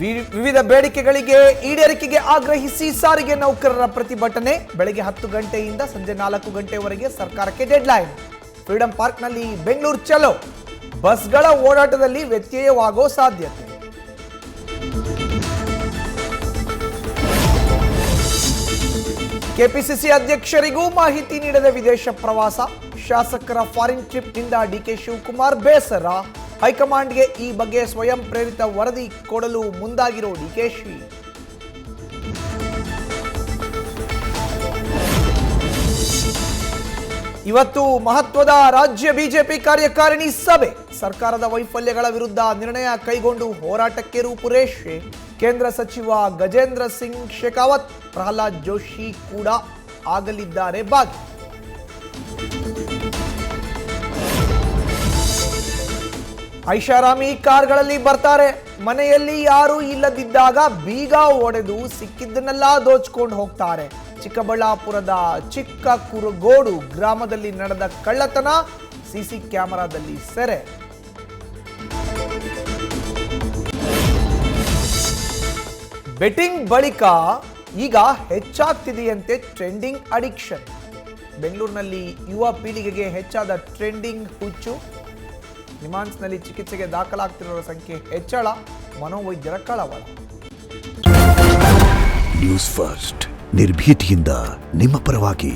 ವಿವಿಧ ಬೇಡಿಕೆಗಳಿಗೆ ಈಡೇರಿಕೆಗೆ ಆಗ್ರಹಿಸಿ ಸಾರಿಗೆ ನೌಕರರ ಪ್ರತಿಭಟನೆ ಬೆಳಗ್ಗೆ 10 ಗಂಟೆಯಿಂದ ಸಂಜೆ 4 ಗಂಟೆವರೆಗೆ ಸರ್ಕಾರಕ್ಕೆ ಡೆಡ್ಲೈನ್. ಫ್ರೀಡಂ ಪಾರ್ಕ್ನಲ್ಲಿ ಬೆಂಗಳೂರು ಚಲೋ, ಬಸ್ಗಳ ಓಡಾಟದಲ್ಲಿ ವ್ಯತ್ಯಯವಾಗೋ ಸಾಧ್ಯತೆ. ಕೆಪಿಸಿಸಿ ಅಧ್ಯಕ್ಷರಿಗೂ ಮಾಹಿತಿ ನೀಡದ ವಿದೇಶ ಪ್ರವಾಸ, ಶಾಸಕರ ಫಾರಿನ್ ಟ್ರಿಪ್ನಿಂದ ಡಿಕೆ ಶಿವಕುಮಾರ್ ಬೇಸರ. ಹೈಕಮಾಂಡ್ಗೆ ಈ ಬಗ್ಗೆ ಸ್ವಯಂ ಪ್ರೇರಿತ ವರದಿ ಕೊಡಲು ಮುಂದಾಗಿರೋ ಡಿಕೆಶಿ. ಇವತ್ತು ಮಹತ್ವದ ರಾಜ್ಯ ಬಿಜೆಪಿ ಕಾರ್ಯಕಾರಿಣಿ ಸಭೆ. ಸರ್ಕಾರದ ವೈಫಲ್ಯಗಳ ವಿರುದ್ಧ ನಿರ್ಣಯ ಕೈಗೊಂಡು ಹೋರಾಟಕ್ಕೆ ರೂಪುರೇಷೆ. ಕೇಂದ್ರ ಸಚಿವ ಗಜೇಂದ್ರ ಸಿಂಗ್ ಶೇಖಾವತ್, ಪ್ರಹ್ಲಾದ್ ಜೋಶಿ ಕೂಡ ಆಗಲಿದ್ದಾರೆ ಭಾಗಿ. ಐಷಾರಾಮಿ ಕಾರ್ಗಳಲ್ಲಿ ಬರ್ತಾರೆ, ಮನೆಯಲ್ಲಿ ಯಾರೂ ಇಲ್ಲದಿದ್ದಾಗ ಬೀಗ ಒಡೆದು ಸಿಕ್ಕಿದ್ದನ್ನೆಲ್ಲ ದೋಚ್ಕೊಂಡು ಹೋಗ್ತಾರೆ. ಚಿಕ್ಕಬಳ್ಳಾಪುರದ ಚಿಕ್ಕ ಕುರುಗೋಡು ಗ್ರಾಮದಲ್ಲಿ ನಡೆದ ಕಳ್ಳತನ ಸಿಸಿ ಕ್ಯಾಮೆರಾದಲ್ಲಿ ಸೆರೆ. ಬೆಟ್ಟಿಂಗ್ ಬಳಿಕ ಈಗ ಹೆಚ್ಚಾಗ್ತಿದೆಯಂತೆ ಟ್ರೆಂಡಿಂಗ್ ಅಡಿಕ್ಷನ್. ಬೆಂಗಳೂರಿನಲ್ಲಿ ಯುವ ಪೀಳಿಗೆಗೆ ಹೆಚ್ಚಾದ ಟ್ರೆಂಡಿಂಗ್ ಹುಚ್ಚು. ನಿಮಾನ್ಸ್ನಲ್ಲಿ ಚಿಕಿತ್ಸೆಗೆ ದಾಖಲಾಗ್ತಿರೋ ಸಂಖ್ಯೆ ಹೆಚ್ಚಳ, ಮನೋವೈದ್ಯರ ಕಳವಳ. ನ್ಯೂಸ್ ಫಸ್ಟ್, ನಿರ್ಭೀತಿಯಿಂದ ನಿಮ್ಮ ಪರವಾಗಿ.